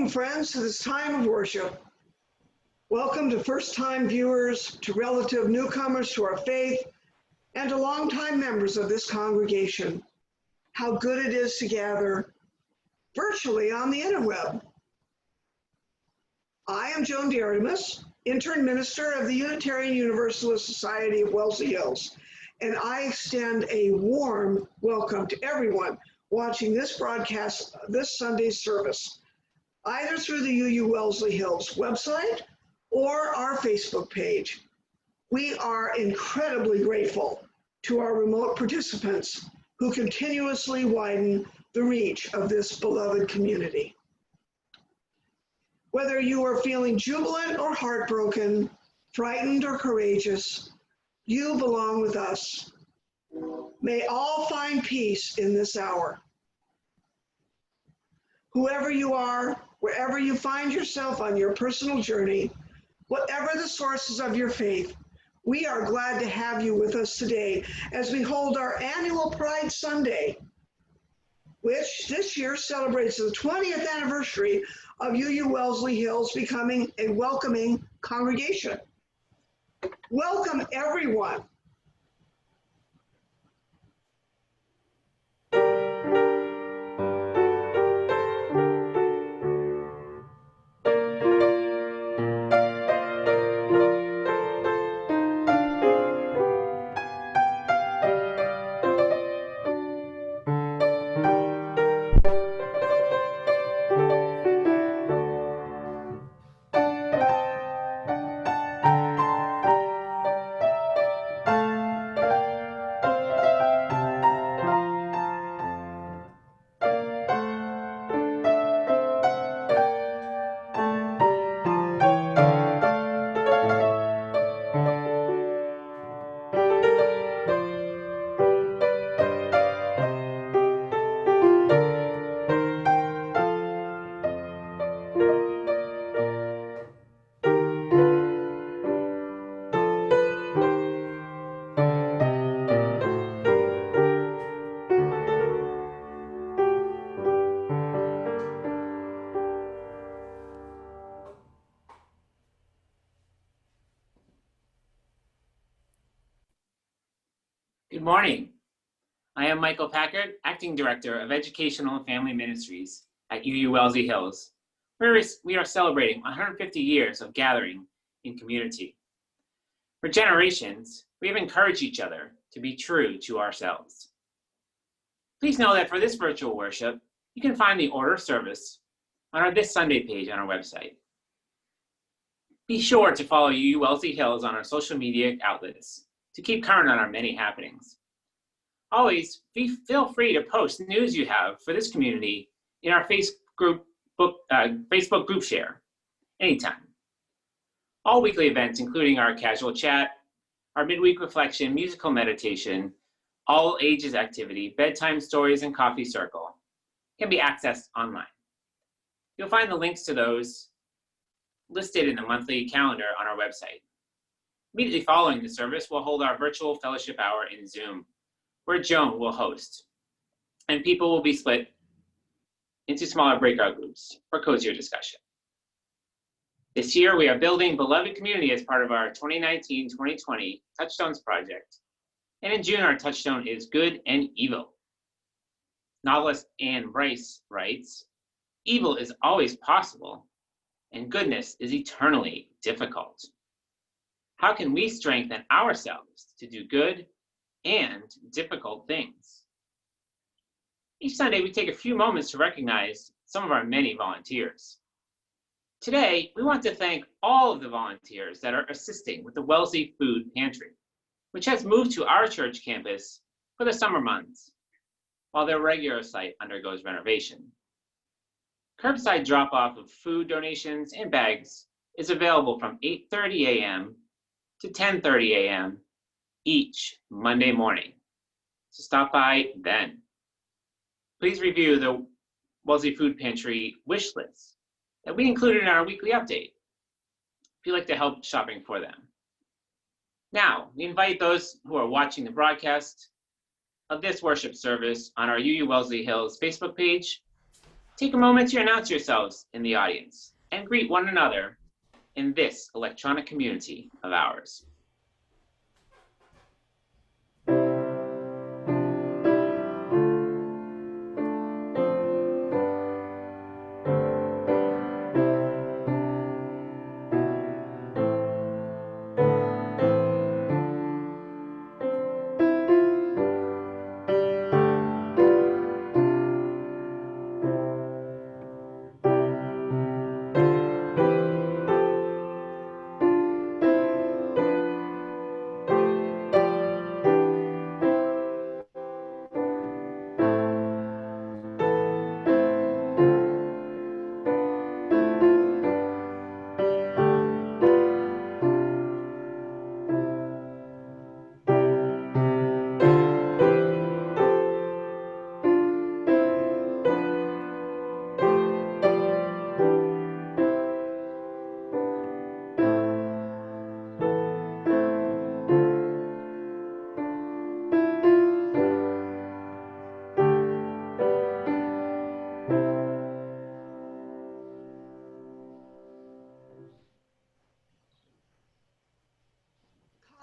Welcome, friends, to this time of worship. Welcome to first-time viewers, to relative newcomers to our faith, and to longtime members of this congregation. How good it is to gather virtually on the interweb. I am Joan DeArtemis, intern minister of the Unitarian Universalist Society of Wellesley Hills, and I extend a warm welcome to everyone watching this broadcast this Sunday's service, either through the UU Wellesley Hills website or our Facebook page. We are incredibly grateful to our remote participants who continuously widen the reach of this beloved community. Whether you are feeling jubilant or heartbroken, frightened or courageous, you belong with us. May all find peace in this hour. Whoever you are, wherever you find yourself on your personal journey, whatever the sources of your faith, we are glad to have you with us today as we hold our annual Pride Sunday, which this year celebrates the 20th anniversary of UU Wellesley Hills becoming a welcoming congregation. Welcome, everyone. Good morning. I am Michael Packard, Acting Director of Educational and Family Ministries at UU Wellesley Hills, where we are celebrating 150 years of gathering in community. For generations, we have encouraged each other to be true to ourselves. Please know that for this virtual worship, you can find the order of service on our This Sunday page on our website. Be sure to follow UU Wellesley Hills on our social media outlets to keep current on our many happenings. Always feel free to post news you have for this community in our Facebook group share anytime. All weekly events, including our casual chat, our midweek reflection, musical meditation, all ages activity, bedtime stories, and coffee circle, can be accessed online. You'll find the links to those listed in the monthly calendar on our website. Immediately following the service, we'll hold our virtual fellowship hour in Zoom, where Joan will host, and people will be split into smaller breakout groups for cozier discussion. This year, we are building beloved community as part of our 2019-2020 Touchstones project, and in June, our touchstone is good and evil. Novelist Anne Rice writes, "Evil is always possible, and goodness is eternally difficult. How can we strengthen ourselves to do good and difficult things?" Each Sunday, we take a few moments to recognize some of our many volunteers. Today, we want to thank all of the volunteers that are assisting with the Wellesley Food Pantry, which has moved to our church campus for the summer months, while their regular site undergoes renovation. Curbside drop-off of food donations and bags is available from 8:30 a.m. to 10:30 a.m. each Monday morning. So stop by then. Please review the Wellesley Food Pantry wish list that we included in our weekly update if you'd like to help shopping for them. Now, we invite those who are watching the broadcast of this worship service on our UU Wellesley Hills Facebook page Take a moment to announce yourselves in the audience and greet one another in this electronic community of ours.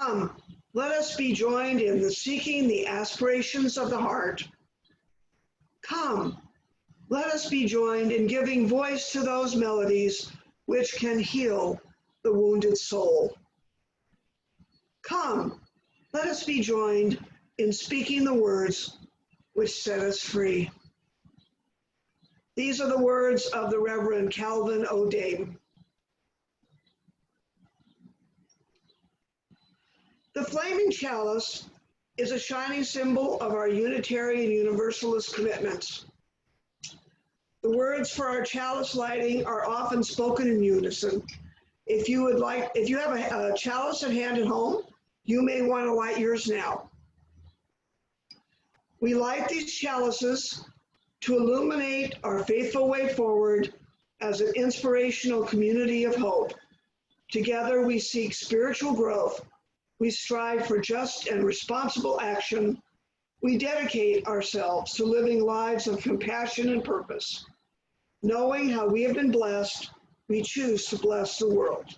Come, let us be joined in the seeking the aspirations of the heart. Come, let us be joined in giving voice to those melodies which can heal the wounded soul. Come, let us be joined in speaking the words which set us free. These are the words of the Reverend Calvin O'Dame. The flaming chalice is a shining symbol of our Unitarian Universalist commitments. The words for our chalice lighting are often spoken in unison. If you have a chalice at hand at home, you may want to light yours now. We light these chalices to illuminate our faithful way forward as an inspirational community of hope. Together we seek spiritual growth. We strive for just and responsible action. We dedicate ourselves to living lives of compassion and purpose. Knowing how we have been blessed, we choose to bless the world.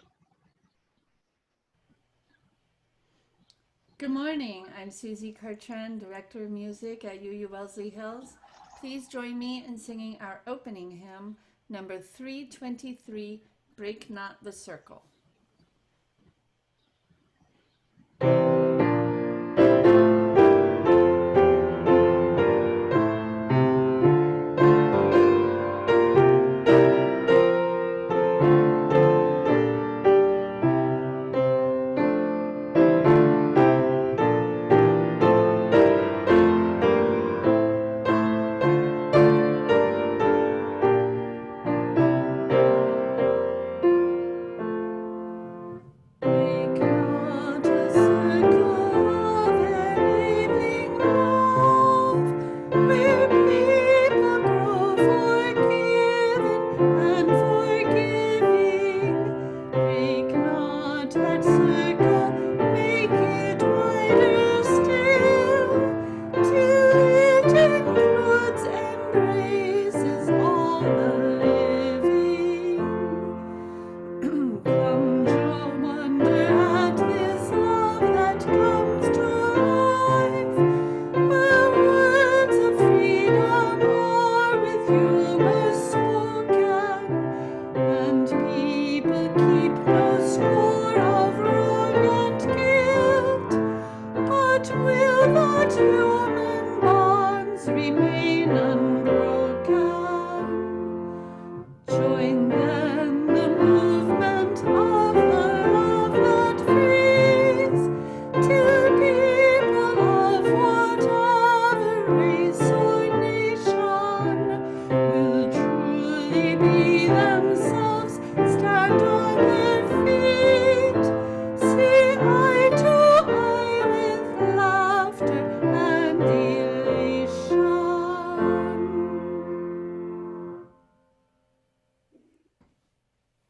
Good morning. I'm Susie Cartran, Director of Music at UU Wellesley Hills. Please join me in singing our opening hymn, number 323, Break Not the Circle.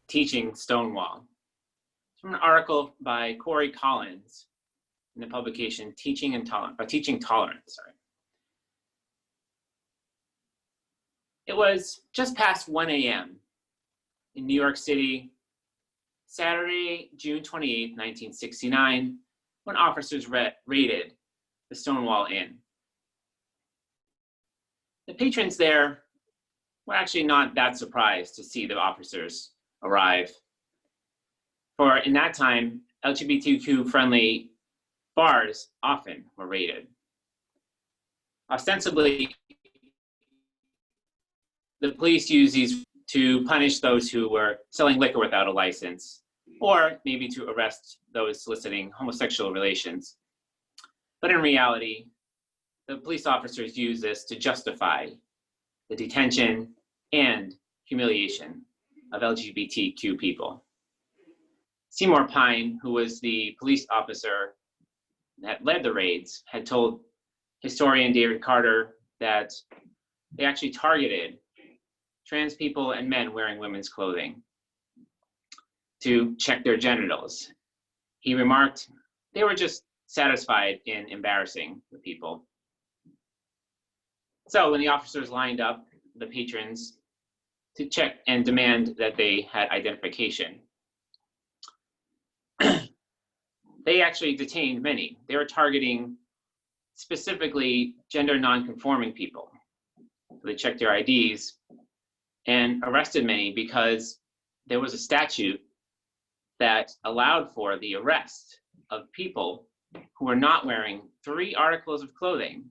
Teaching Stonewall. It's from an article by Corey Collins in the publication Teaching Tolerance. It was just past 1 a.m. in New York City, Saturday, June 28, 1969, when officers raided the Stonewall Inn. The patrons there were actually not that surprised to see the officers arrive. For in that time, LGBTQ-friendly bars often were raided. Ostensibly, the police used these to punish those who were selling liquor without a license, or maybe to arrest those soliciting homosexual relations. But in reality, the police officers used this to justify the detention and humiliation of LGBTQ people. Seymour Pine, who was the police officer that led the raids, had told historian David Carter that they actually targeted trans people and men wearing women's clothing to check their genitals. He remarked, they were just satisfied in embarrassing the people. So when the officers lined up the patrons to check and demand that they had identification, they actually detained many. They were targeting specifically gender non-conforming people. So they checked their IDs and arrested many because there was a statute that allowed for the arrest of people who were not wearing 3 articles of clothing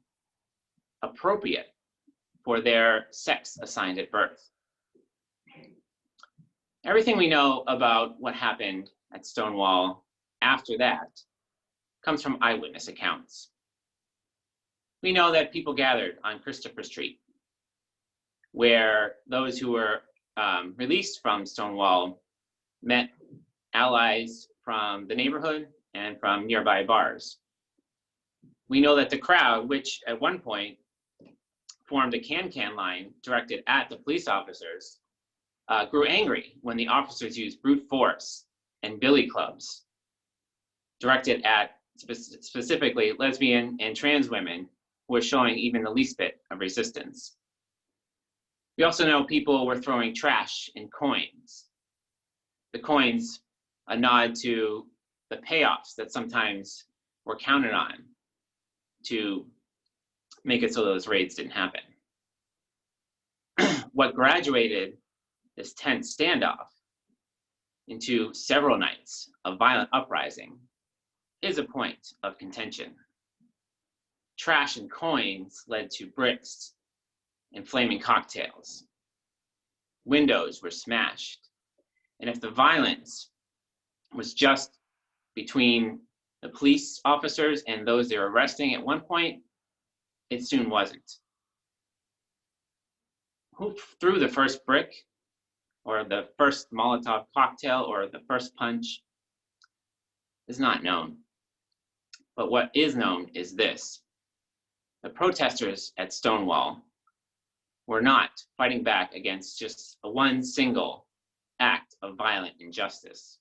appropriate for their sex assigned at birth. Everything we know about what happened at Stonewall after that comes from eyewitness accounts. We know that people gathered on Christopher Street, where those who were released from Stonewall met allies from the neighborhood and from nearby bars. We know that the crowd, which at one point formed a can-can line directed at the police officers, grew angry when the officers used brute force and billy clubs directed at specifically lesbian and trans women who were showing even the least bit of resistance. We also know people were throwing trash and coins. The coins, a nod to the payoffs that sometimes were counted on to make it so those raids didn't happen. What graduated this tense standoff into several nights of violent uprising is a point of contention. Trash and coins led to bricks and flaming cocktails. Windows were smashed. And if the violence was just between the police officers and those they were arresting at one point, it soon wasn't. Who threw the first brick, or the first Molotov cocktail, or the first punch is not known. But what is known is this: the protesters at Stonewall were not fighting back against just one single act of violent injustice.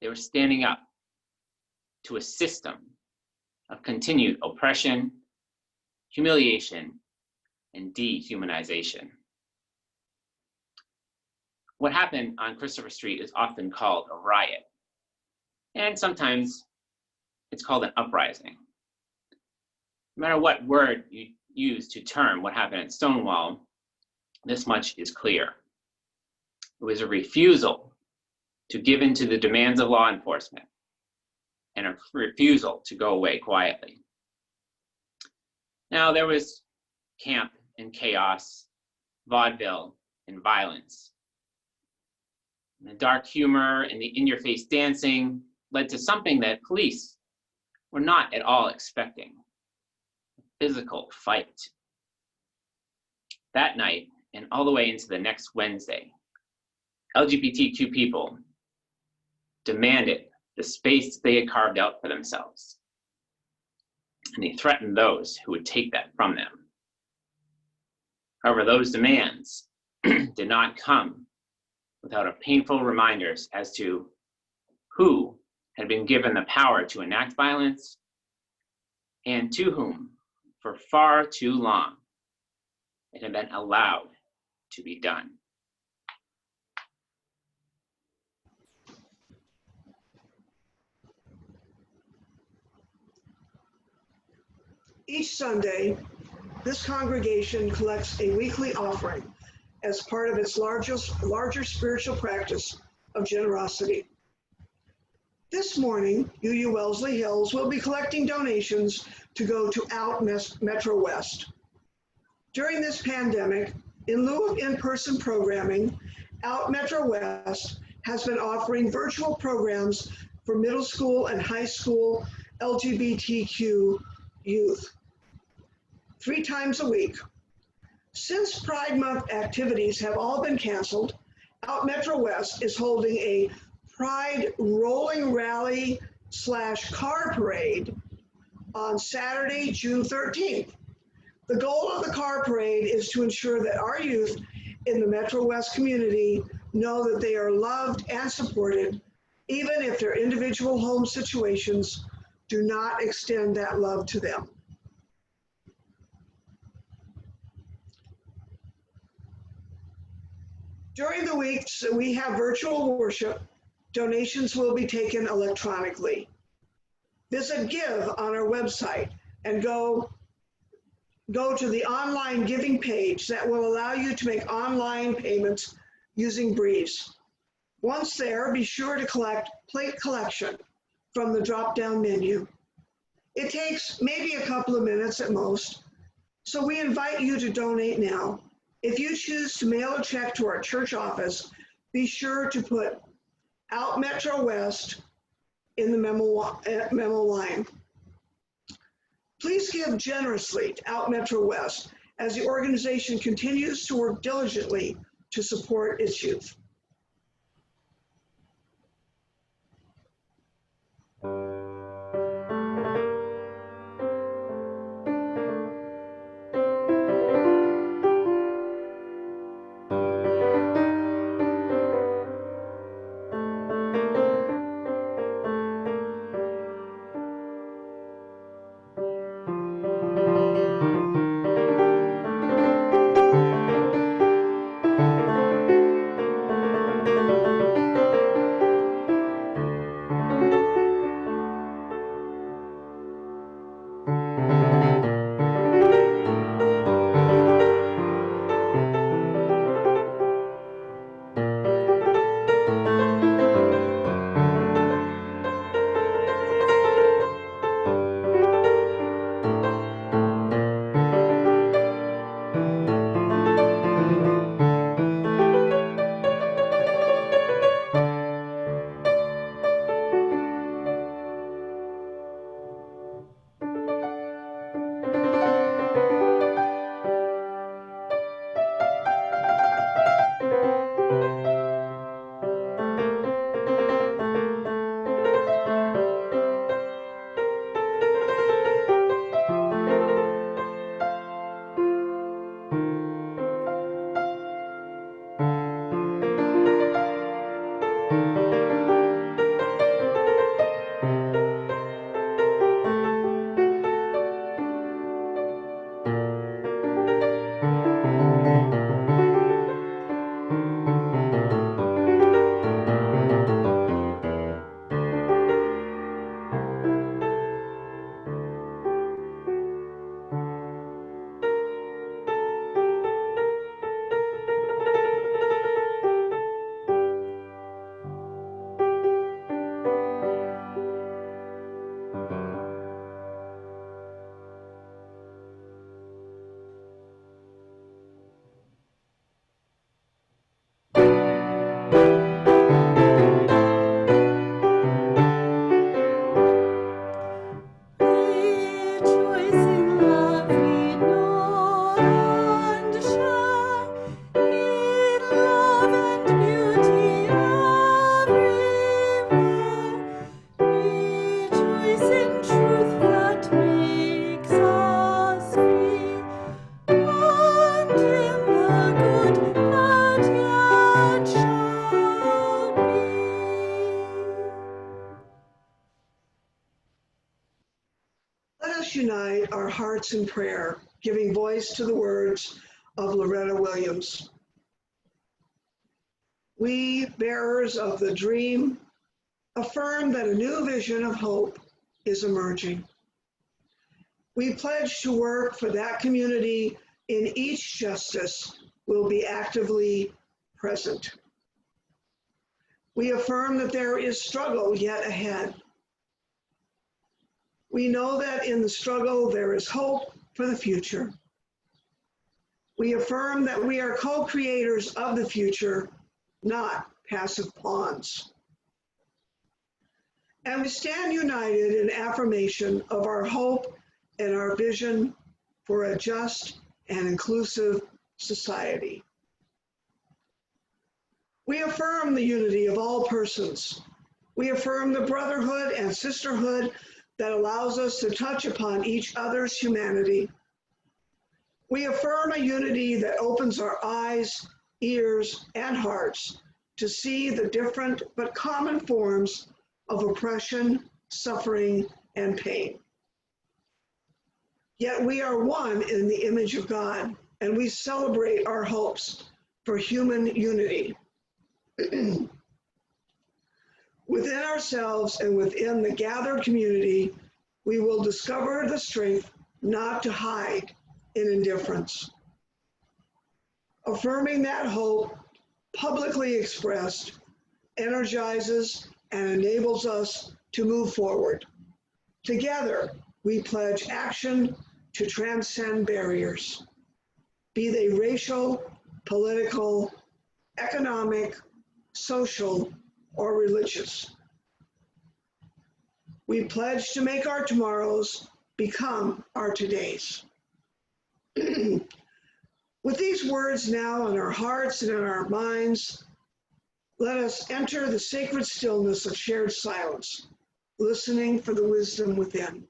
They were standing up to a system of continued oppression, humiliation, and dehumanization. What happened on Christopher Street is often called a riot, and sometimes it's called an uprising. No matter what word you use to term what happened at Stonewall, this much is clear. It was a refusal to give in to the demands of law enforcement and a refusal to go away quietly. Now, there was camp and chaos, vaudeville and violence. And the dark humor and the in-your-face dancing led to something that police were not at all expecting: a physical fight. That night, and all the way into the next Wednesday, LGBTQ people demanded the space they had carved out for themselves, and they threatened those who would take that from them. However, those demands did not come without a painful reminders as to who had been given the power to enact violence and to whom, for far too long, it had been allowed to be done. Each Sunday, this congregation collects a weekly offering as part of its larger spiritual practice of generosity. This morning, UU Wellesley Hills will be collecting donations to go to Out Metro West. During this pandemic, in lieu of in-person programming, Out Metro West has been offering virtual programs for middle school and high school LGBTQ youth 3 times a week. Since Pride Month activities have all been canceled, Out Metro West is holding a Pride rolling rally / car parade on Saturday, June 13th. The goal of the car parade is to ensure that our youth in the Metro West community know that they are loved and supported, even if their individual home situations do not extend that love to them. During the weeks we have virtual worship, donations will be taken electronically. Visit Give on our website and go to the online giving page that will allow you to make online payments using Breeze. Once there, be sure to select plate collection from the drop-down menu. It takes maybe a couple of minutes at most, so we invite you to donate now. If you choose to mail a check to our church office, be sure to put Out Metro West in the memo line. Please give generously to Out Metro West as the organization continues to work diligently to support its youth. Unite our hearts in prayer, giving voice to the words, of Loretta Williams. We, bearers of the dream, affirm that a new vision of hope is emerging. We pledge to work for that community in each justice will be actively present. We affirm that there is struggle yet ahead. We know that in the struggle there is hope for the future. We affirm that we are co-creators of the future, not passive pawns. And we stand united in affirmation of our hope and our vision for a just and inclusive society. We affirm the unity of all persons. We affirm the brotherhood and sisterhood that allows us to touch upon each other's humanity. We affirm a unity that opens our eyes, ears, and hearts to see the different but common forms of oppression, suffering, and pain. Yet we are one in the image of God, and we celebrate our hopes for human unity. Within ourselves and within the gathered community, we will discover the strength not to hide in indifference. Affirming that hope, publicly expressed, energizes and enables us to move forward. Together, we pledge action to transcend barriers, be they racial, political, economic, social, or religious. We pledge to make our tomorrows become our todays. With these words now in our hearts and in our minds, let us enter the sacred stillness of shared silence, listening for the wisdom within.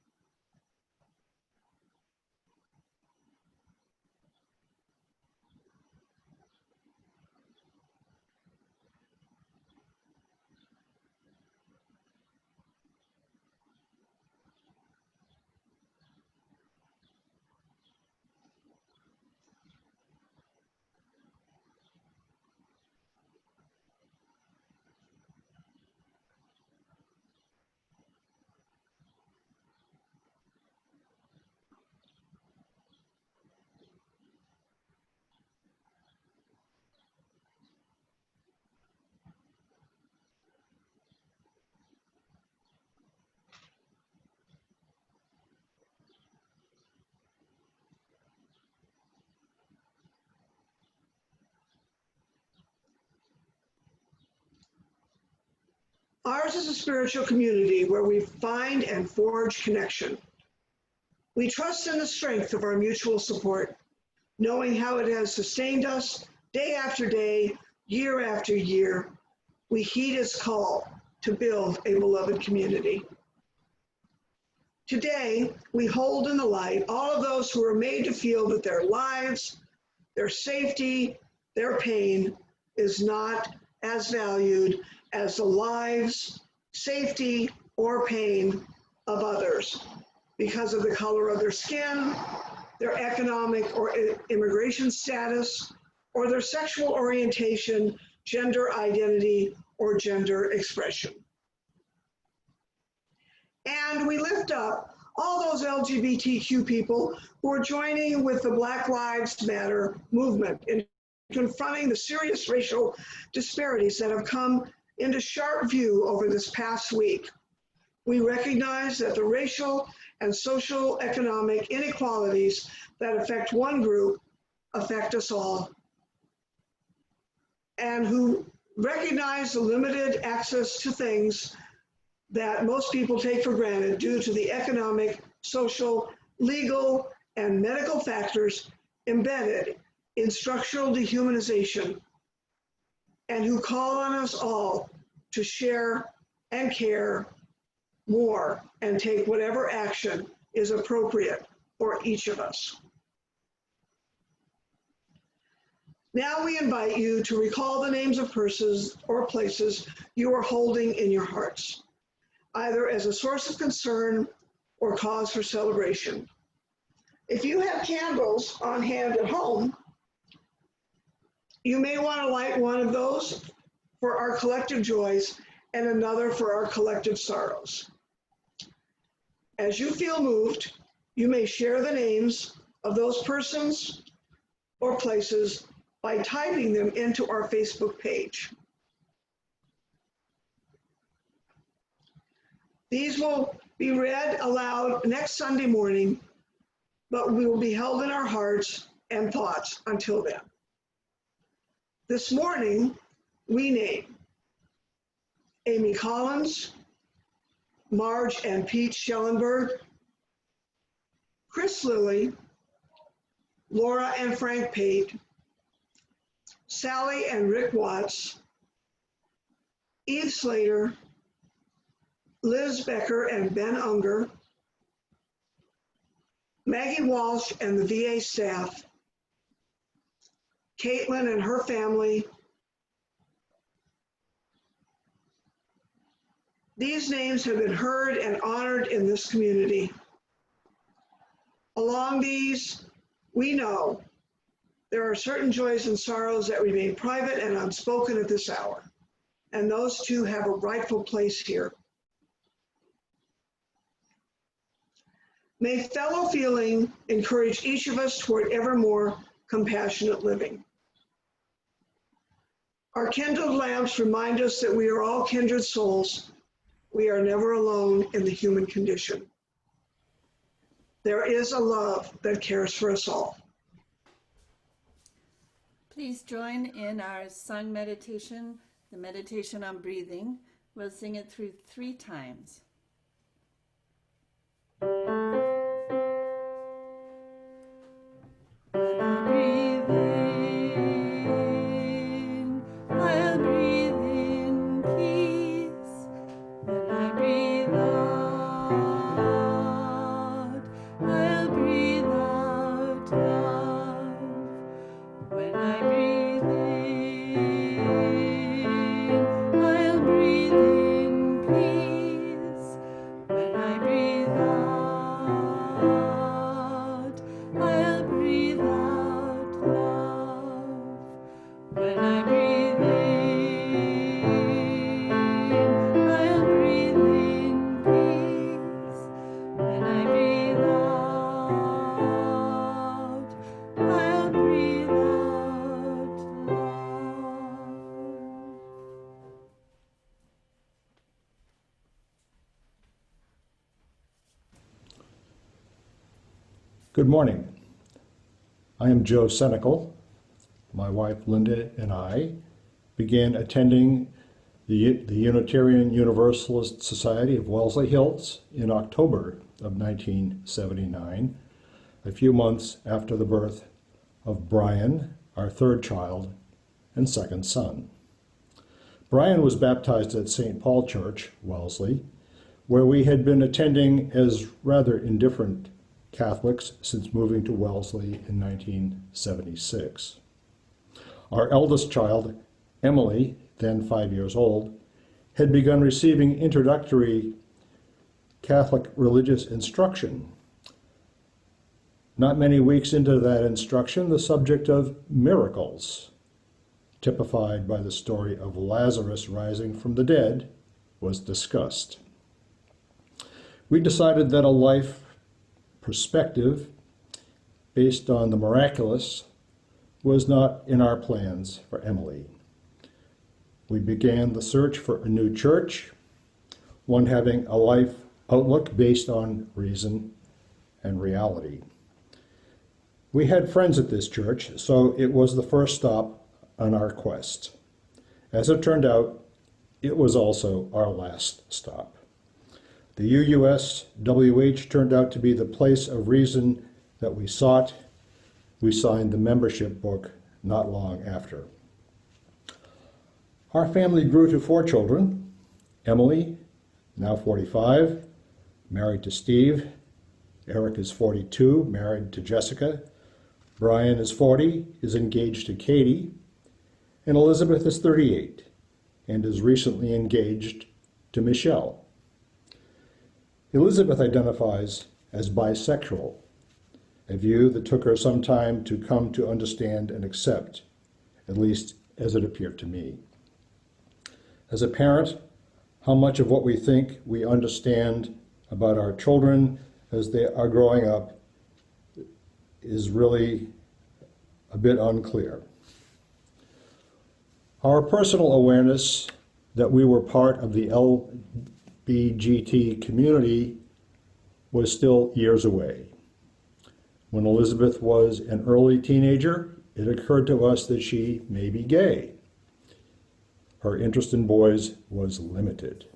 Ours is a spiritual community where we find and forge connection. We trust in the strength of our mutual support, knowing how it has sustained us day after day, year after year. We heed its call to build a beloved community. Today, we hold in the light all of those who are made to feel that their lives, their safety, their pain is not as valued as the lives, safety, or pain of others because of the color of their skin, their economic or immigration status, or their sexual orientation, gender identity, or gender expression. And we lift up all those LGBTQ people who are joining with the Black Lives Matter movement in confronting the serious racial disparities that have come into sharp view over this past week. We recognize that the racial and social economic inequalities that affect one group affect us all, and who recognize the limited access to things that most people take for granted due to the economic, social, legal, and medical factors embedded in structural dehumanization, and who call on us all to share and care more and take whatever action is appropriate for each of us. Now we invite you to recall the names of persons or places you are holding in your hearts, either as a source of concern or cause for celebration. If you have candles on hand at home, You may want to light one of those for our collective joys and another for our collective sorrows. As you feel moved, you may share the names of those persons or places by typing them into our Facebook page. These will be read aloud next Sunday morning, but we will be held in our hearts and thoughts until then. This morning, we name Amy Collins, Marge and Pete Schellenberg, Chris Lilly, Laura and Frank Pate, Sally and Rick Watts, Eve Slater, Liz Becker and Ben Unger, Maggie Walsh and the VA staff, Caitlin and her family. These names have been heard and honored in this community. Along these, we know there are certain joys and sorrows that remain private and unspoken at this hour, and those too have a rightful place here. May fellow feeling encourage each of us toward ever more compassionate living. Our kindled lamps remind us that we are all kindred souls. We are never alone in the human condition. There is a love that cares for us all. Please join in our sung meditation, the meditation on breathing. We'll sing it through 3 times. Good morning. I am Joe Senecal. My wife Linda and I began attending the Unitarian Universalist Society of Wellesley Hills in October of 1979, a few months after the birth of Brian, our 3rd child and 2nd son. Brian was baptized at St. Paul Church, Wellesley, where we had been attending as rather indifferent Catholics since moving to Wellesley in 1976. Our eldest child, Emily, then 5 years old, had begun receiving introductory Catholic religious instruction. Not many weeks into that instruction, the subject of miracles, typified by the story of Lazarus rising from the dead, was discussed. We decided that a life perspective based on the miraculous was not in our plans for Emily. We began the search for a new church, one having a life outlook based on reason and reality. We had friends at this church, so it was the first stop on our quest. As it turned out, it was also our last stop. The UUSWH turned out to be the place of reason that we sought. We signed the membership book not long after. Our family grew to 4 children. Emily, now 45, married to Steve. Eric is 42, married to Jessica. Brian is 40, is engaged to Katie. And Elizabeth is 38 and is recently engaged to Michelle. Elizabeth identifies as bisexual, a view that took her some time to come to understand and accept, at least as it appeared to me. As a parent, how much of what we think we understand about our children as they are growing up is really a bit unclear. Our personal awareness that we were part of the LBGT community was still years away. When Elizabeth was an early teenager, it occurred to us that she may be gay. Her interest in boys was limited.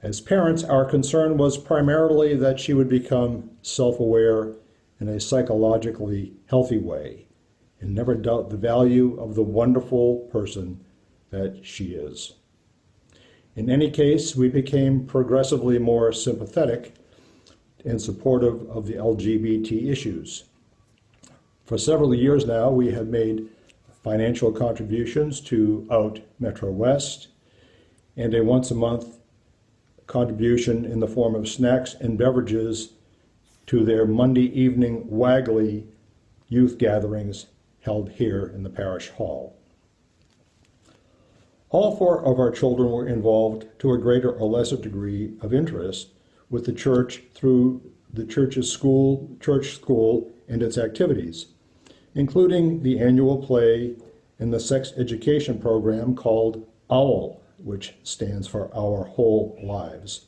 As parents, our concern was primarily that she would become self-aware in a psychologically healthy way and never doubt the value of the wonderful person that she is. In any case, we became progressively more sympathetic and supportive of the LGBT issues. For several years now, we have made financial contributions to Out Metro West and a once-a-month contribution in the form of snacks and beverages to their Monday evening Waggly youth gatherings held here in the parish hall. All four of our children were involved to a greater or lesser degree of interest with the church through the church school and its activities, including the annual play and the sex education program called OWL, which stands for Our Whole Lives.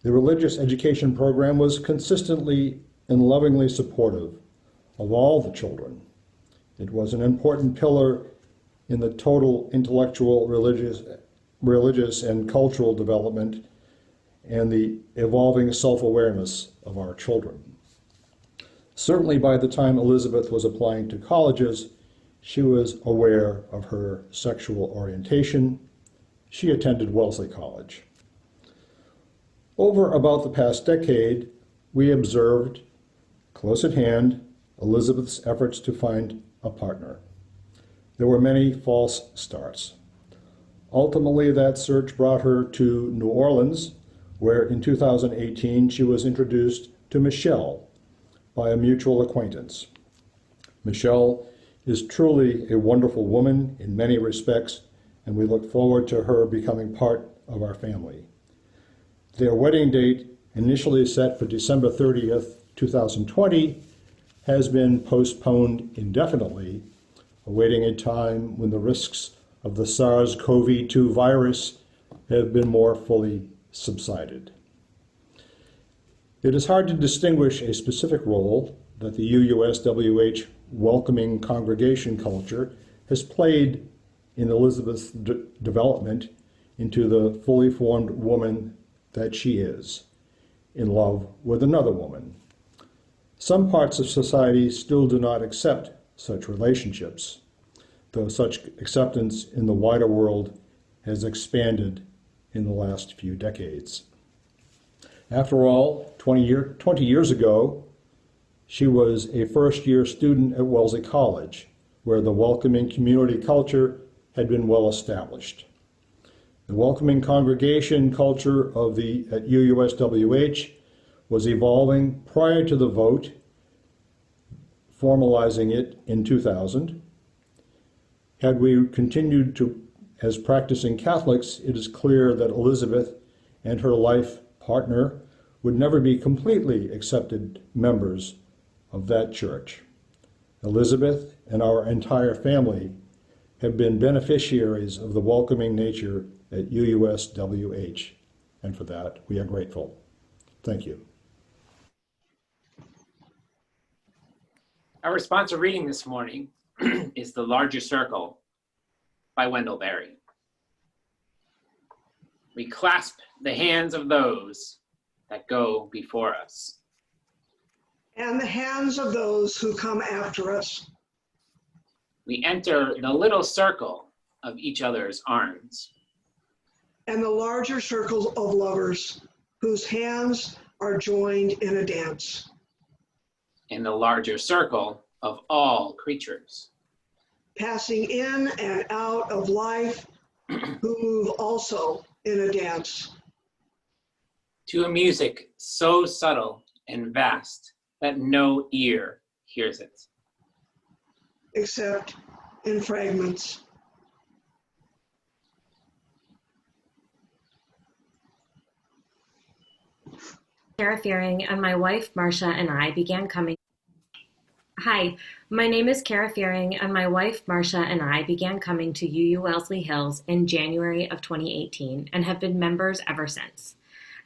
The religious education program was consistently and lovingly supportive of all the children. It was an important pillar in the total intellectual, religious and cultural development and the evolving self-awareness of our children. Certainly by the time Elizabeth was applying to colleges, she was aware of her sexual orientation. She attended Wellesley College. Over about the past decade, we observed, close at hand, Elizabeth's efforts to find a partner. There were many false starts. Ultimately, that search brought her to New Orleans, where in 2018 she was introduced to Michelle by a mutual acquaintance. Michelle is truly a wonderful woman in many respects, and we look forward to her becoming part of our family. Their wedding date, initially set for December 30th, 2020, has been postponed indefinitely, awaiting a time when the risks of the SARS-CoV-2 virus have been more fully subsided. It is hard to distinguish a specific role that the UUSWH welcoming congregation culture has played in Elizabeth's development into the fully formed woman that she is, in love with another woman. Some parts of society still do not accept such relationships, though such acceptance in the wider world has expanded in the last few decades. After all, 20 years ago, she was a first-year student at Wellesley College, where the welcoming community culture had been well established. The welcoming congregation culture at UUSWH was evolving prior to the vote, formalizing it in 2000. Had we continued as practicing Catholics, it is clear that Elizabeth and her life partner would never be completely accepted members of that church. Elizabeth and our entire family have been beneficiaries of the welcoming nature at UUSWH, and for that we are grateful. Thank you. Our responsive reading this morning is The Larger Circle by Wendell Berry. We clasp the hands of those that go before us, and the hands of those who come after us. We enter the little circle of each other's arms, and the larger circle of lovers whose hands are joined in a dance. in the larger circle of all creatures, passing in and out of life, who move also in a dance. to a music so subtle and vast that no ear hears it. except in fragments. Kara Fearing, and my wife Marcia and I began coming. Hi, my name is Kara Fearing, and my wife Marcia and I began coming to UU Wellesley Hills in January of 2018 and have been members ever since.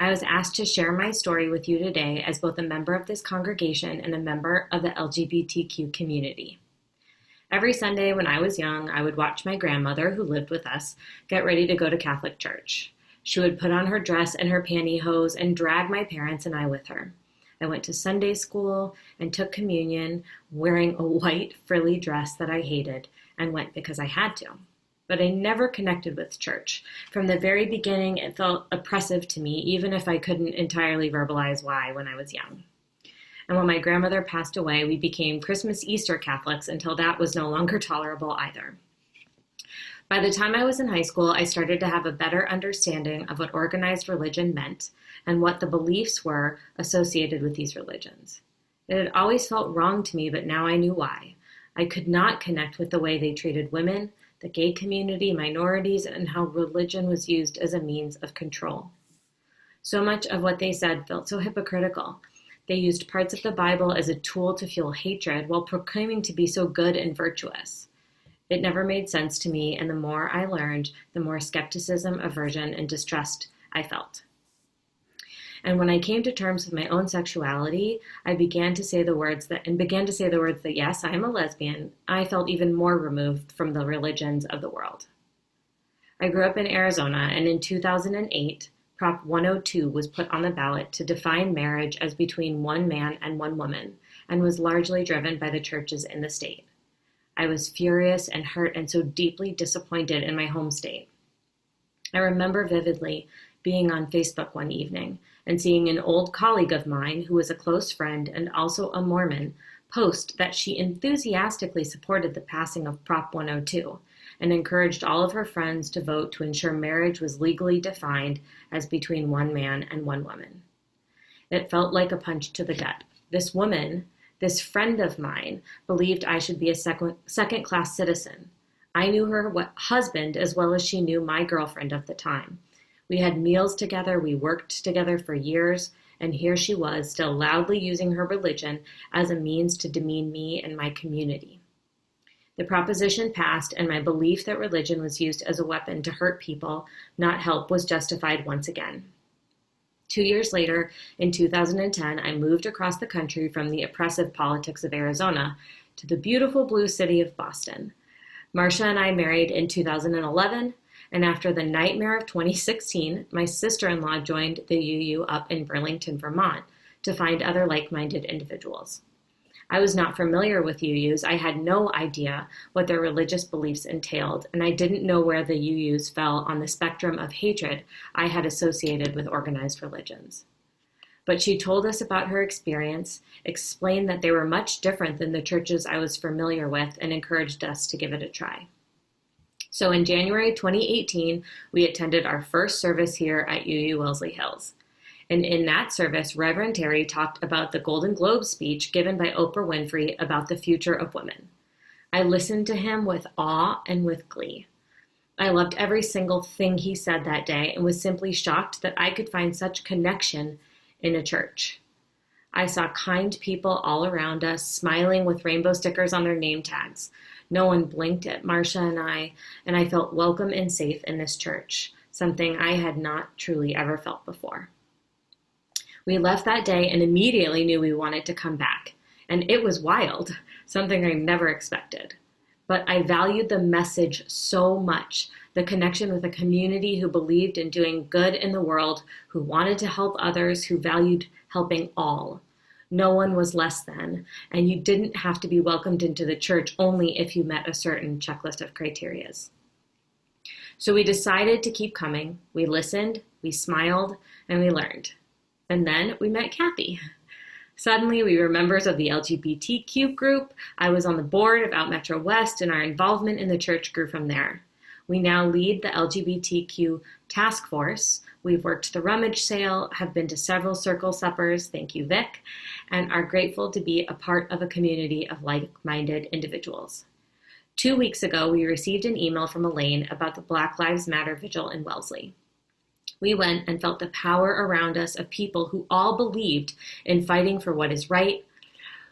I was asked to share my story with you today as both a member of this congregation and a member of the LGBTQ community. Every Sunday when I was young, I would watch my grandmother, who lived with us, get ready to go to Catholic church. She would put on her dress and her pantyhose and drag my parents and I with her. I went to Sunday school and took communion wearing a white frilly dress that I hated and went because I had to. But I never connected with church. From the very beginning, it felt oppressive to me, even if I couldn't entirely verbalize why when I was young. And when my grandmother passed away, we became Christmas Easter Catholics until that was no longer tolerable either. By the time I was in high school, I started to have a better understanding of what organized religion meant and what the beliefs were associated with these religions. It had always felt wrong to me, but now I knew why. I could not connect with the way they treated women, the gay community, minorities, and how religion was used as a means of control. So much of what they said felt so hypocritical. They used parts of the Bible as a tool to fuel hatred while proclaiming to be so good and virtuous. It never made sense to me, and the more I learned, the more skepticism, aversion, and distrust I felt. And when I came to terms with my own sexuality, I began to say the words that yes, I am a lesbian, I felt even more removed from the religions of the world. I grew up in Arizona, and in 2008, Prop 102 was put on the ballot to define marriage as between one man and one woman, and was largely driven by the churches in the state. I was furious and hurt and so deeply disappointed in my home state. I remember vividly being on Facebook one evening and seeing an old colleague of mine who was a close friend and also a Mormon post that she enthusiastically supported the passing of Prop 102 and encouraged all of her friends to vote to ensure marriage was legally defined as between one man and one woman. It felt like a punch to the gut. This woman, this friend of mine, believed I should be a second-class citizen. I knew her husband as well as she knew my girlfriend of the time. We had meals together, we worked together for years, and here she was, still loudly using her religion as a means to demean me and my community. The proposition passed, and my belief that religion was used as a weapon to hurt people, not help, was justified once again. 2 years later, in 2010, I moved across the country from the oppressive politics of Arizona to the beautiful blue city of Boston. Marcia and I married in 2011, and after the nightmare of 2016, my sister-in-law joined the UU up in Burlington, Vermont, to find other like-minded individuals. I was not familiar with UUs. I had no idea what their religious beliefs entailed, and I didn't know where the UUs fell on the spectrum of hatred I had associated with organized religions. But she told us about her experience, explained that they were much different than the churches I was familiar with, and encouraged us to give it a try. So in January 2018, we attended our first service here at UU Wellesley Hills. And in that service, Reverend Terry talked about the Golden Globe speech given by Oprah Winfrey about the future of women. I listened to him with awe and with glee. I loved every single thing he said that day and was simply shocked that I could find such connection in a church. I saw kind people all around us, smiling with rainbow stickers on their name tags. No one blinked at Marcia and I felt welcome and safe in this church, something I had not truly ever felt before. We left that day and immediately knew we wanted to come back. And it was wild, something I never expected. But I valued the message so much, the connection with a community who believed in doing good in the world, who wanted to help others, who valued helping all. No one was less than, and you didn't have to be welcomed into the church only if you met a certain checklist of criterias. So we decided to keep coming. We listened, we smiled, and we learned. And then we met Kathy. Suddenly, we were members of the LGBTQ group. I was on the board of Out Metro West, and our involvement in the church grew from there. We now lead the LGBTQ task force. We've worked the rummage sale, have been to several circle suppers, thank you, Vic, and are grateful to be a part of a community of like-minded individuals. 2 weeks ago, we received an email from Elaine about the Black Lives Matter vigil in Wellesley. We went and felt the power around us of people who all believed in fighting for what is right,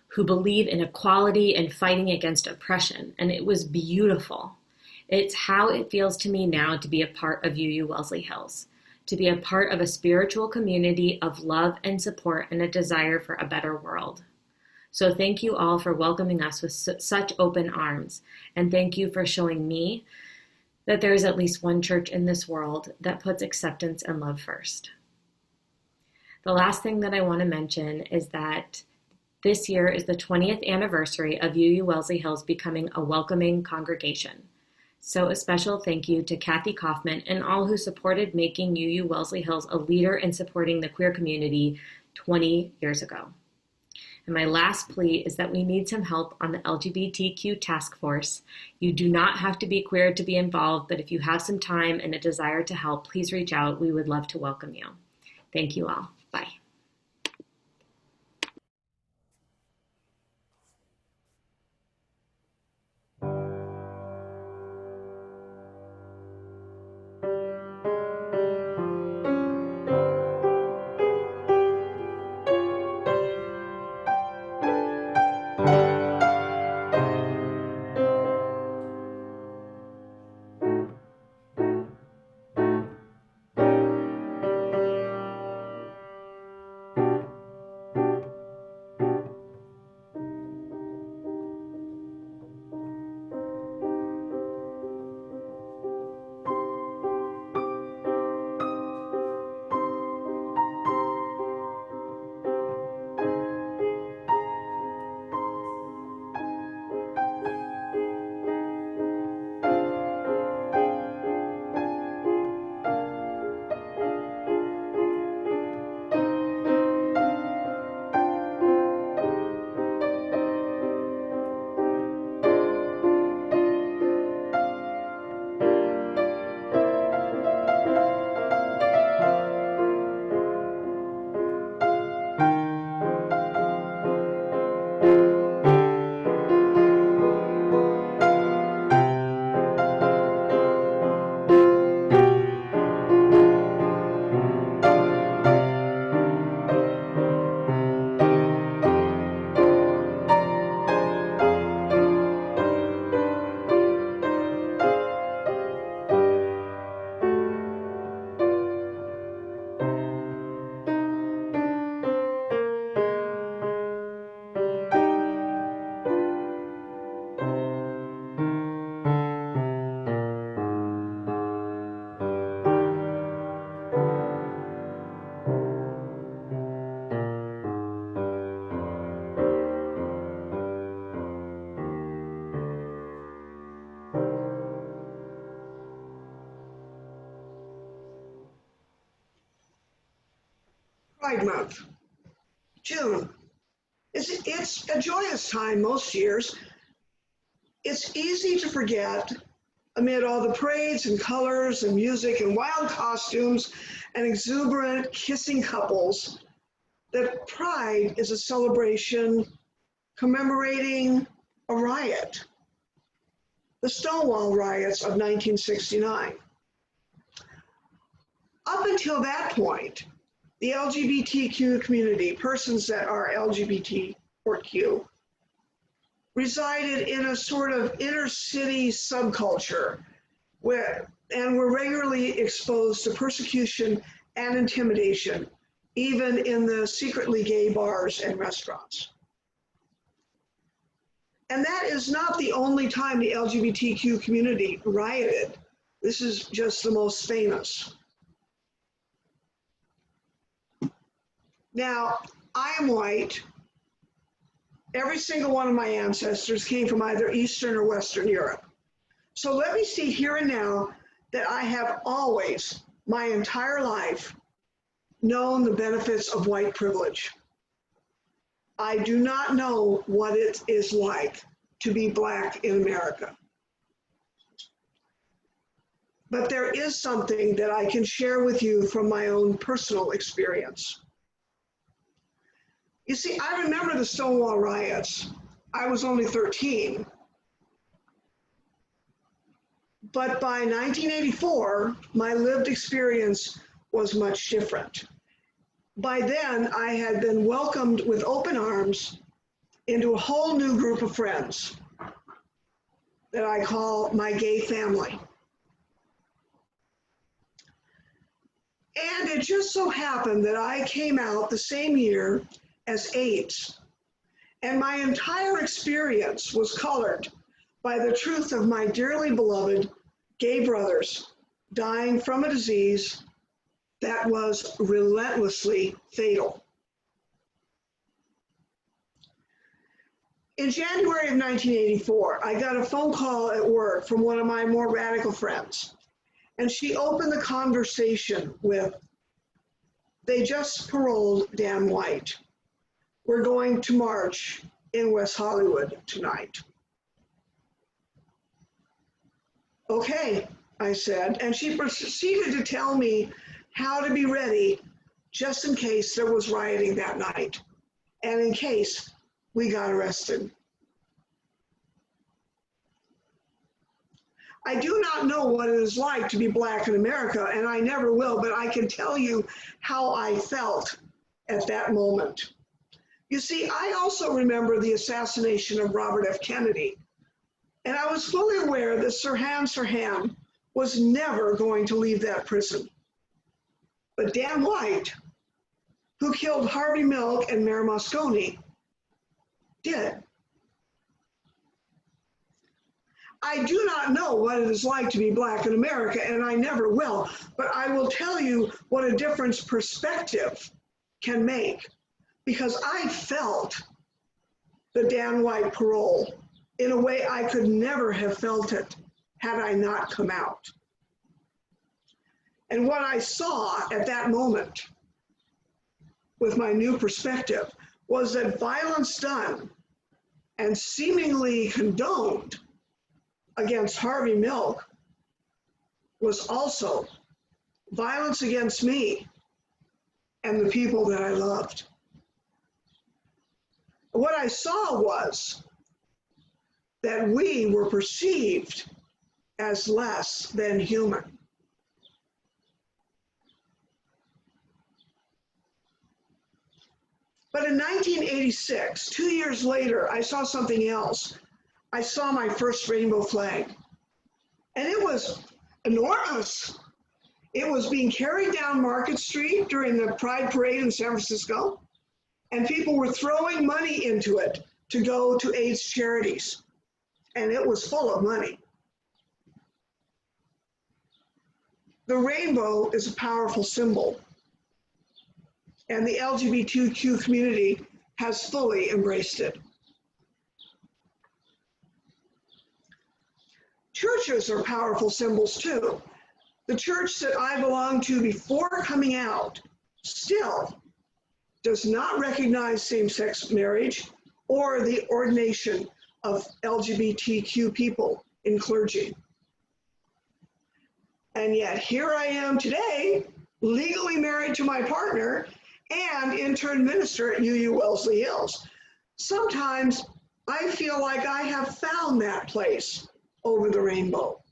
who believe in equality and fighting against oppression, and it was beautiful. It's how it feels to me now to be a part of UU Wellesley Hills, to be a part of a spiritual community of love and support and a desire for a better world. So thank you all for welcoming us with such open arms, and thank you for showing me that there is at least one church in this world that puts acceptance and love first. The last thing that I want to mention is that this year is the 20th anniversary of UU Wellesley Hills becoming a welcoming congregation. So a special thank you to Kathy Kaufman and all who supported making UU Wellesley Hills a leader in supporting the queer community 20 years ago. And my last plea is that we need some help on the LGBTQ task force. You do not have to be queer to be involved, but if you have some time and a desire to help, please reach out. We would love to welcome you. Thank you all. Bye. Pride Month, June. It's a joyous time most years. It's easy to forget amid all the parades and colors and music and wild costumes and exuberant kissing couples that Pride is a celebration commemorating a riot, the Stonewall riots of 1969. Up until that point, the LGBTQ community, persons that are LGBT or Q, resided in a sort of inner city subculture and were regularly exposed to persecution and intimidation, even in the secretly gay bars and restaurants. And that is not the only time the LGBTQ community rioted. This is just the most famous. Now, I am white. Every single one of my ancestors came from either Eastern or Western Europe. So let me see here and now that I have always, my entire life, known the benefits of white privilege. I do not know what it is like to be Black in America. But there is something that I can share with you from my own personal experience. You see, I remember the Stonewall riots. I was only 13. But by 1984, my lived experience was much different. By then, I had been welcomed with open arms into a whole new group of friends that I call my gay family. And it just so happened that I came out the same year as AIDS, and my entire experience was colored by the truth of my dearly beloved gay brothers dying from a disease that was relentlessly fatal. In January of 1984, I got a phone call at work from one of my more radical friends, and she opened the conversation with, "They just paroled Dan White. We're going to march in West Hollywood tonight." "Okay," I said, and she proceeded to tell me how to be ready just in case there was rioting that night and in case we got arrested. I do not know what it is like to be Black in America, and I never will, but I can tell you how I felt at that moment. You see, I also remember the assassination of Robert F. Kennedy, and I was fully aware that Sirhan was never going to leave that prison. But Dan White, who killed Harvey Milk and Mayor Moscone, did. I do not know what it is like to be Black in America, and I never will, but I will tell you what a difference perspective can make, because I felt the Dan White parole in a way I could never have felt it had I not come out. And what I saw at that moment with my new perspective was that violence done and seemingly condoned against Harvey Milk was also violence against me and the people that I loved. What I saw was that we were perceived as less than human. But in 1986, 2 years later, I saw something else. I saw my first rainbow flag, and it was enormous. It was being carried down Market Street during the Pride Parade in San Francisco, and people were throwing money into it to go to AIDS charities, and it was full of money. The rainbow is a powerful symbol, and the LGBTQ community has fully embraced it. Churches are powerful symbols too. The church that I belonged to before coming out still does not recognize same-sex marriage or the ordination of LGBTQ people in clergy. And yet here I am today, legally married to my partner and intern minister at UU Wellesley Hills. Sometimes I feel like I have found that place over the rainbow.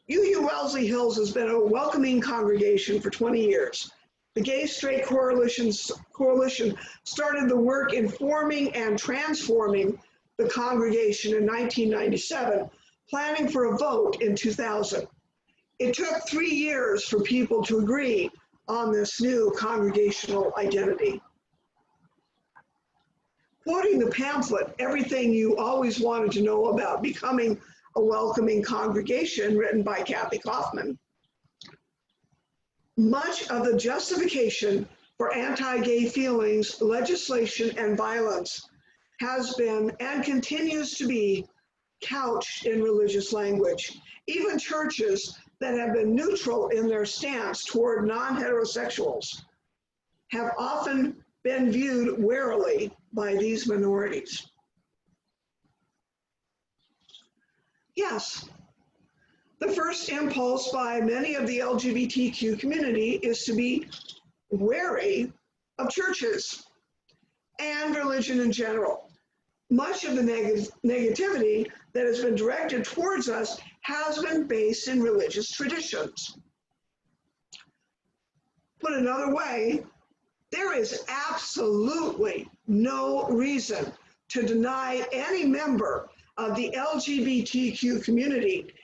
UU Wellesley Hills has been a welcoming congregation for 20 years. The Gay Straight Coalition started the work in forming and transforming the congregation in 1997, planning for a vote in 2000. It took 3 years for people to agree on this new congregational identity. Quoting the pamphlet, Everything You Always Wanted to Know About Becoming a Welcoming Congregation, written by Kathy Kaufman, much of the justification for anti-gay feelings, legislation, and violence has been and continues to be couched in religious language. Even churches that have been neutral in their stance toward non-heterosexuals have often been viewed warily by these minorities. Yes, the first impulse by many of the LGBTQ community is to be wary of churches and religion in general. much of the negativity that has been directed towards us has been based in religious traditions. Put another way, there is absolutely no reason to deny any member of the LGBTQ community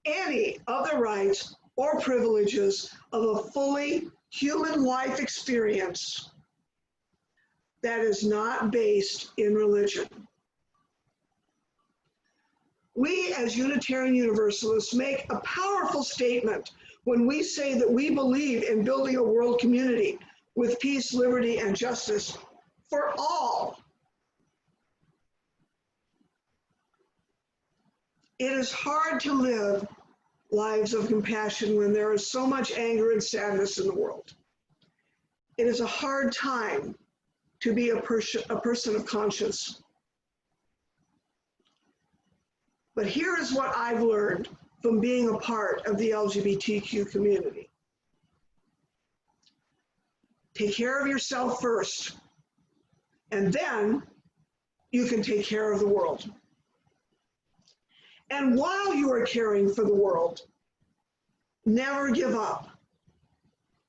any of the rights or privileges of a fully human life experience that is not based in religion. We as Unitarian Universalists make a powerful statement when we say that we believe in building a world community with peace, liberty, and justice for all. It is hard to live lives of compassion when there is so much anger and sadness in the world. It is a hard time to be a person of conscience. But here is what I've learned from being a part of the LGBTQ community. Take care of yourself first, and then you can take care of the world. And while you are caring for the world, never give up.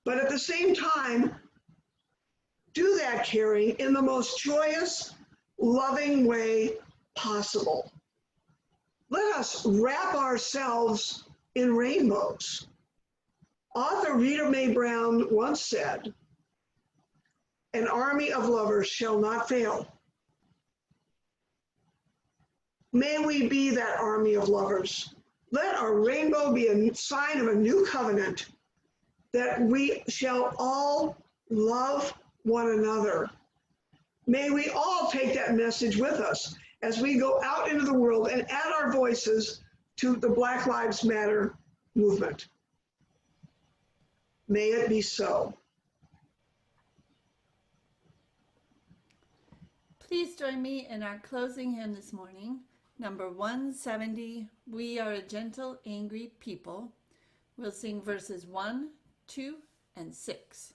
But at the same time, do that caring in the most joyous, loving way possible. Let us wrap ourselves in rainbows. Author Rita Mae Brown once said, "An army of lovers shall not fail." May we be that army of lovers. Let our rainbow be a sign of a new covenant, that we shall all love one another. May we all take that message with us as we go out into the world and add our voices to the Black Lives Matter movement. May it be so. Please join me in our closing hymn this morning, number 170, "We Are a Gentle, Angry People." We'll sing verses 1, 2, and 6.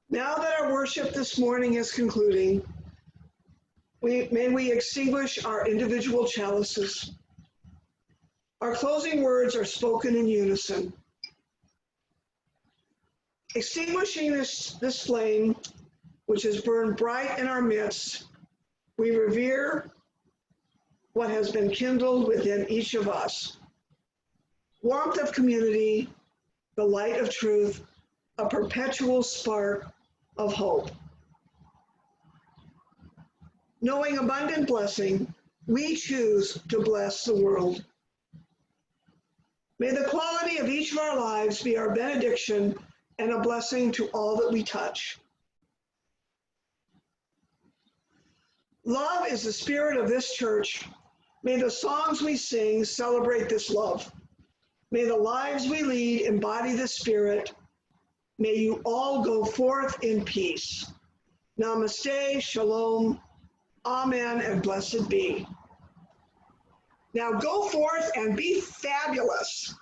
Now that our worship this morning is concluding, may we extinguish our individual chalices. Our closing words are spoken in unison. Extinguishing this flame, which has burned bright in our midst, we revere what has been kindled within each of us. Warmth of community, the light of truth, a perpetual spark of hope. Knowing abundant blessing, we choose to bless the world. May the quality of each of our lives be our benediction and a blessing to all that we touch. Love is the spirit of this church. May the songs we sing celebrate this love. May the lives we lead embody the spirit. May you all go forth in peace. Namaste, shalom, amen, and blessed be. Now go forth and be fabulous.